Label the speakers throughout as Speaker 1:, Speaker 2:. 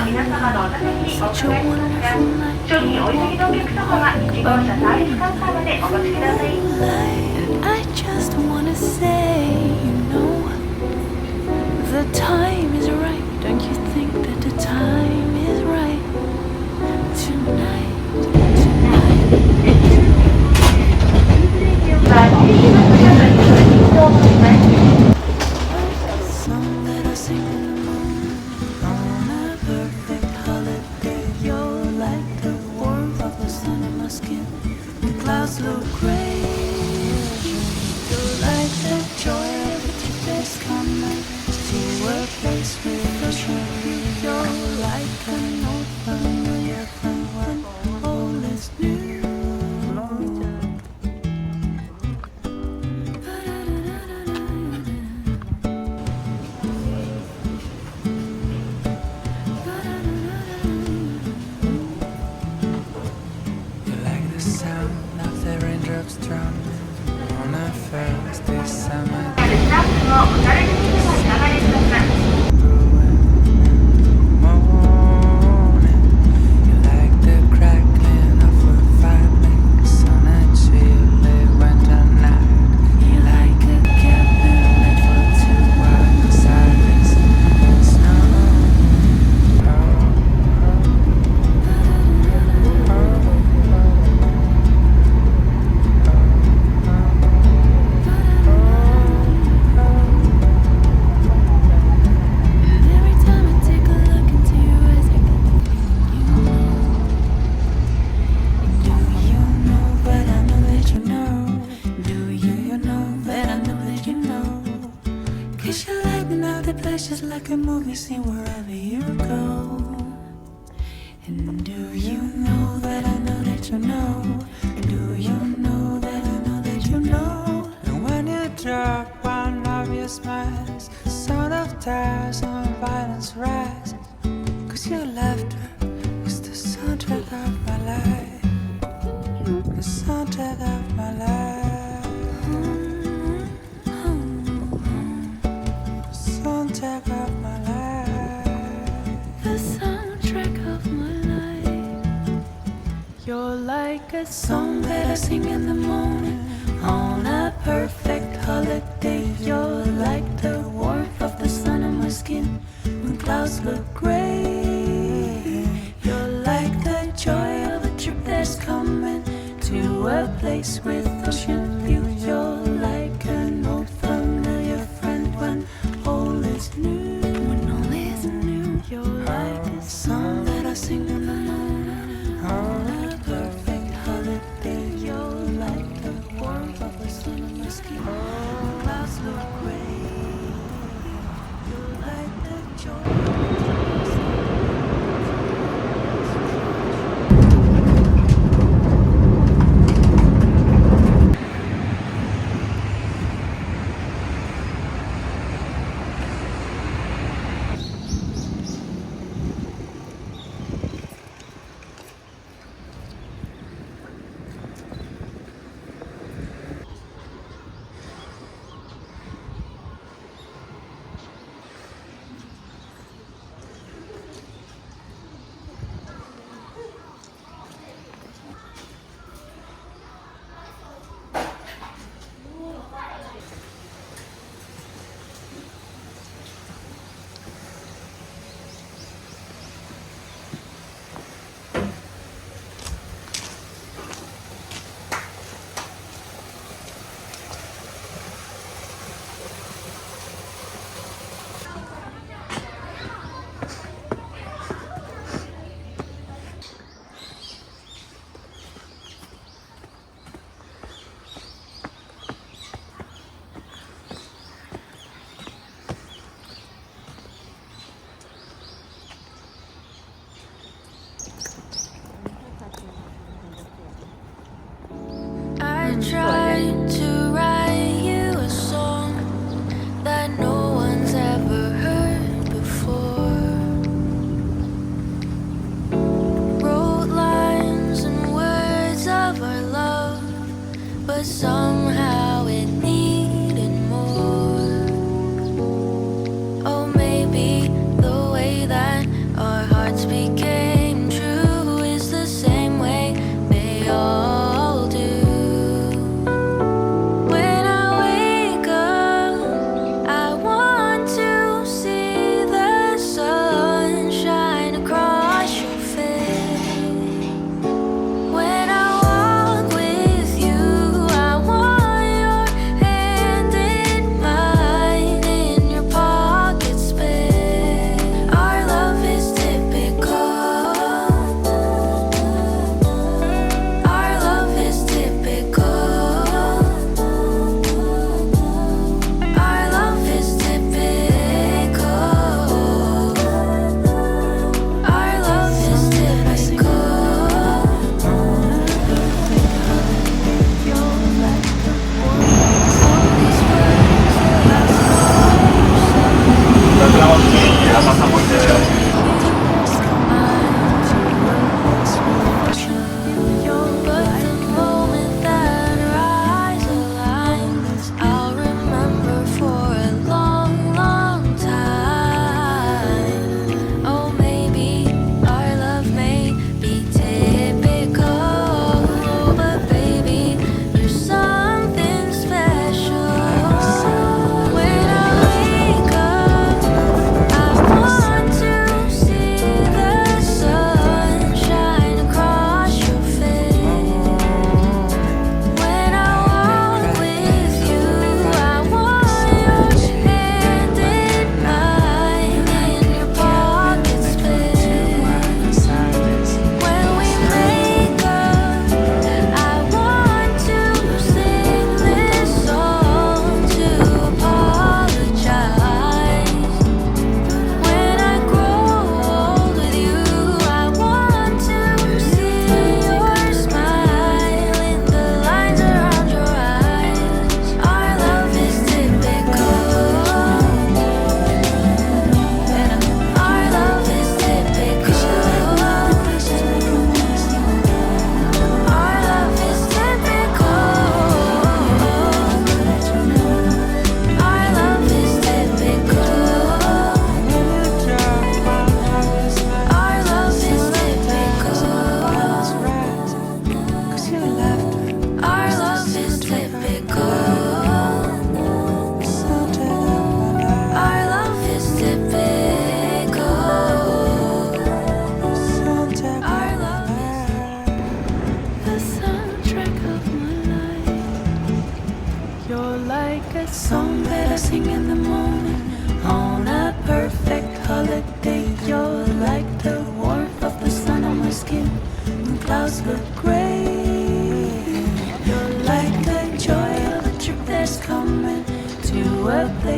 Speaker 1: は皆様のおためにお伺いしますが、商品お急ぎのお客様は1号車サービスカウンターまでお越しください。
Speaker 2: I just wanna say, the time is right. Don't you think that the time is right tonight? 'Cause you're lighting up the place just like a movie scene wherever you go. And do you know that I know that you know? And do you know that I know that you know? And when you drop one of your smiles, the sound of tires and violence rise. 'Cause your laughter is the soundtrack of my life. The soundtrack of my life. Soundtrack of my life. The soundtrack of my life. You're like a song that I sing in the morning on a perfect holiday. You're like the warmth of the sun on my skin when clouds look gray. You're like the joy of a trip that's coming to a place with ocean view. You're like an old familiar friend when all is new. When all is new, you're like a song that I sing in the morning on a perfect holiday. You're like the warmth of the sun on my skin when clouds look gray. You're like the joy.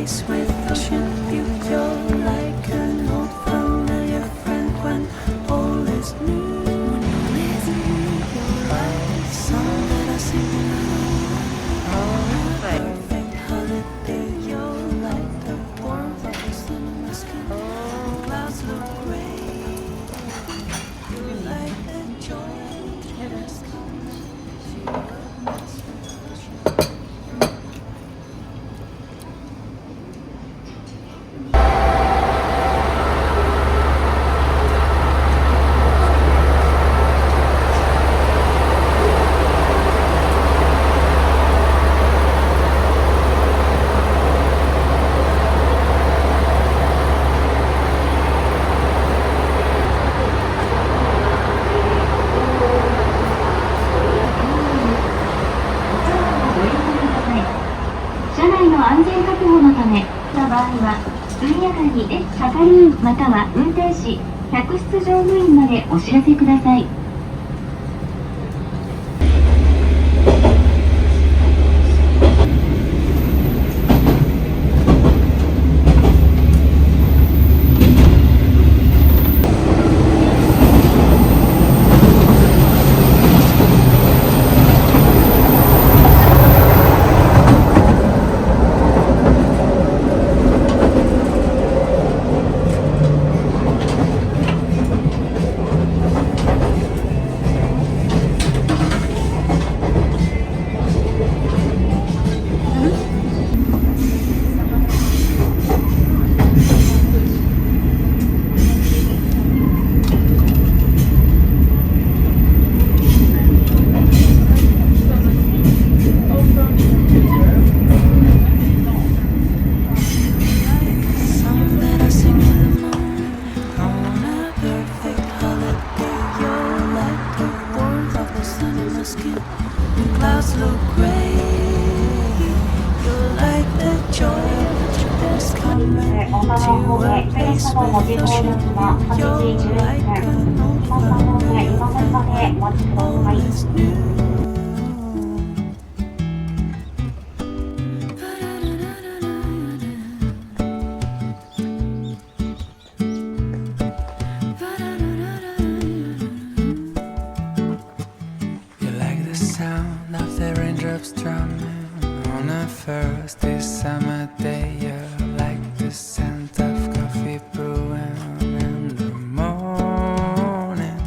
Speaker 2: place with ocean view. You're like an old familiar friend when all is new. When all is new, you're like a song that I sing on a perfect holiday. You're like the warmth of the sun on my skin. The clouds look gray. You're like the joy that has come to us.
Speaker 1: 車内の安全確保のため、の場合は、速やかに係員または運転士、客室乗務員までお知らせください。Clouds look gray. You're like the joy of the that's coming to a place with ocean view. You're like an old familiar friend when all is new. Sound of the raindrops drumming on a first summer day. You're like the scent of coffee brewing in the morning.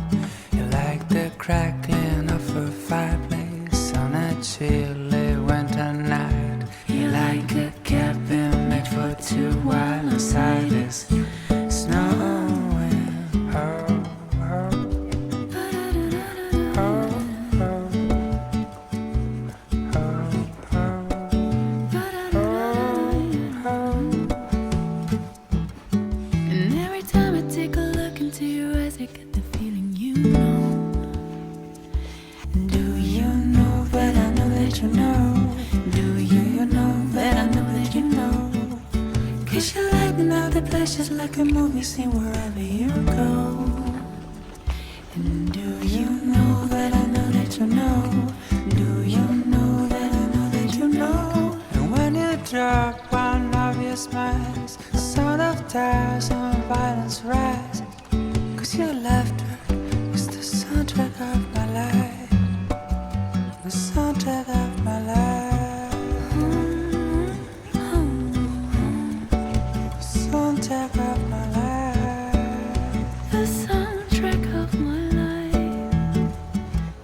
Speaker 1: You're like the crackling of a fireplace on a chilly winter night. You're like a cabin made for two while inside is snowing. Oh, oh, oh. Just like a movie scene wherever you go. And do you know that I know that you know? Do you know that I know that you know? And when you drop one of your smiles, the sound of tires and violence rise. Cause your laughter is the soundtrack of my life. The soundtrack of my life. Soundtrack of my life. The soundtrack of my life.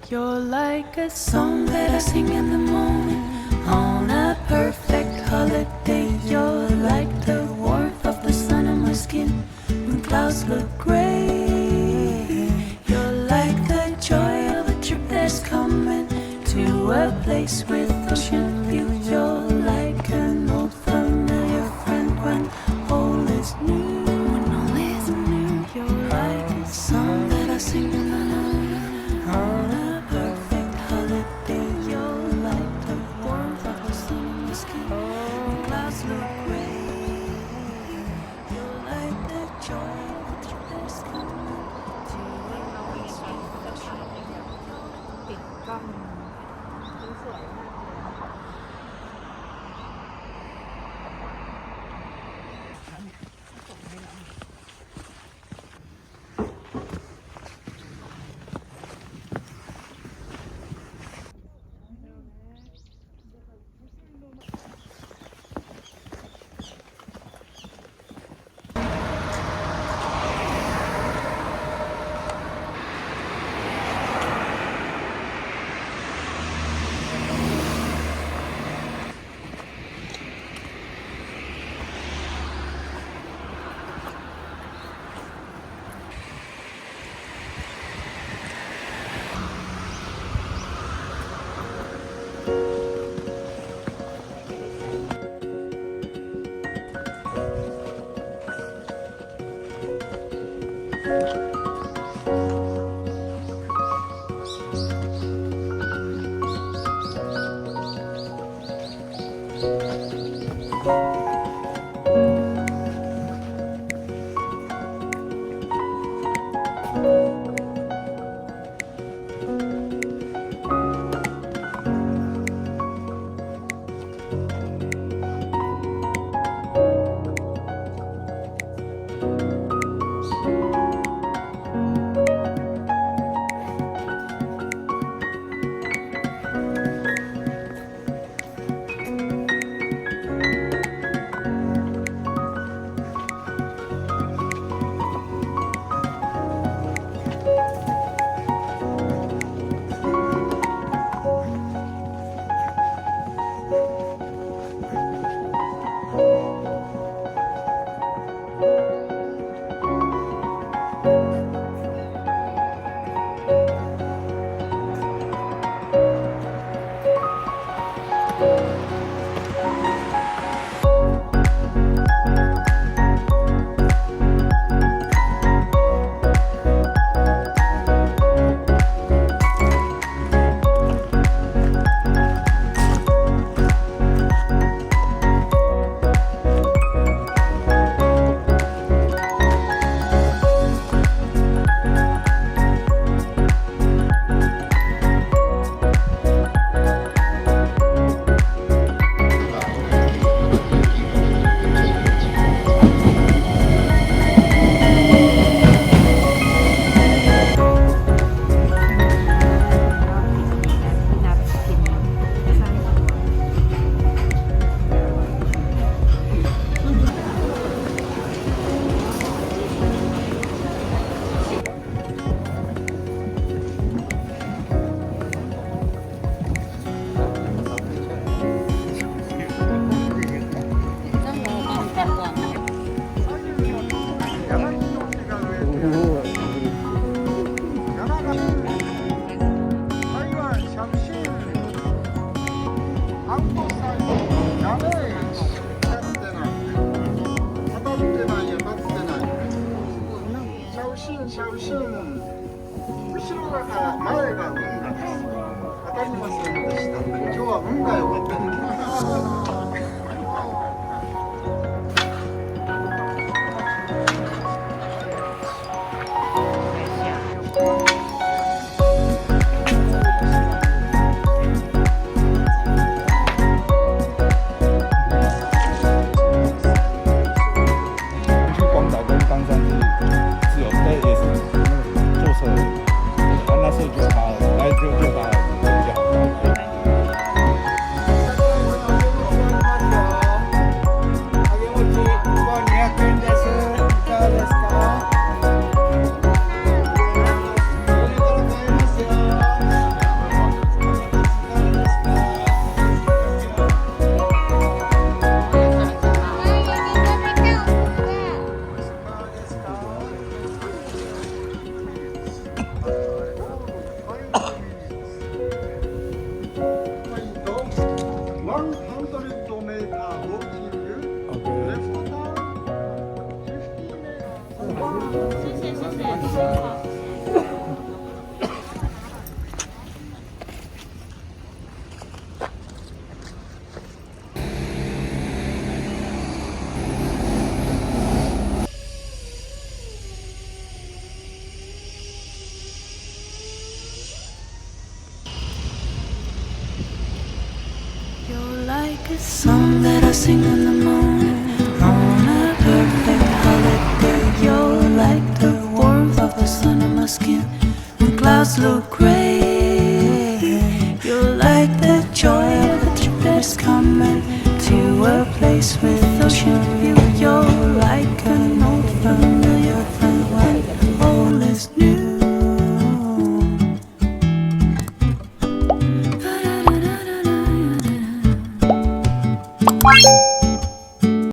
Speaker 1: You're like a song that I sing in the morning on a perfect holiday. You're like the warmth of the sun on my skin when clouds look gray. You're like the joy of a trip that's coming to a place with ocean view. You're like an old familiar friend when all is new. When all is new, you're like a song that I sing in the morning on a perfect holiday. You're like the warmth of the sun on my skin. The clouds look gray. You're like the joy of the trip that's coming to a place with ocean view.
Speaker 3: ปิดกล้องสวยมากเลย
Speaker 1: A song that I sing in the morning on a perfect holiday. You're like the warmth of the sun on my skin when clouds look gray. You're like the joy of a trip that is coming to a place with ocean view. You're like an old familiar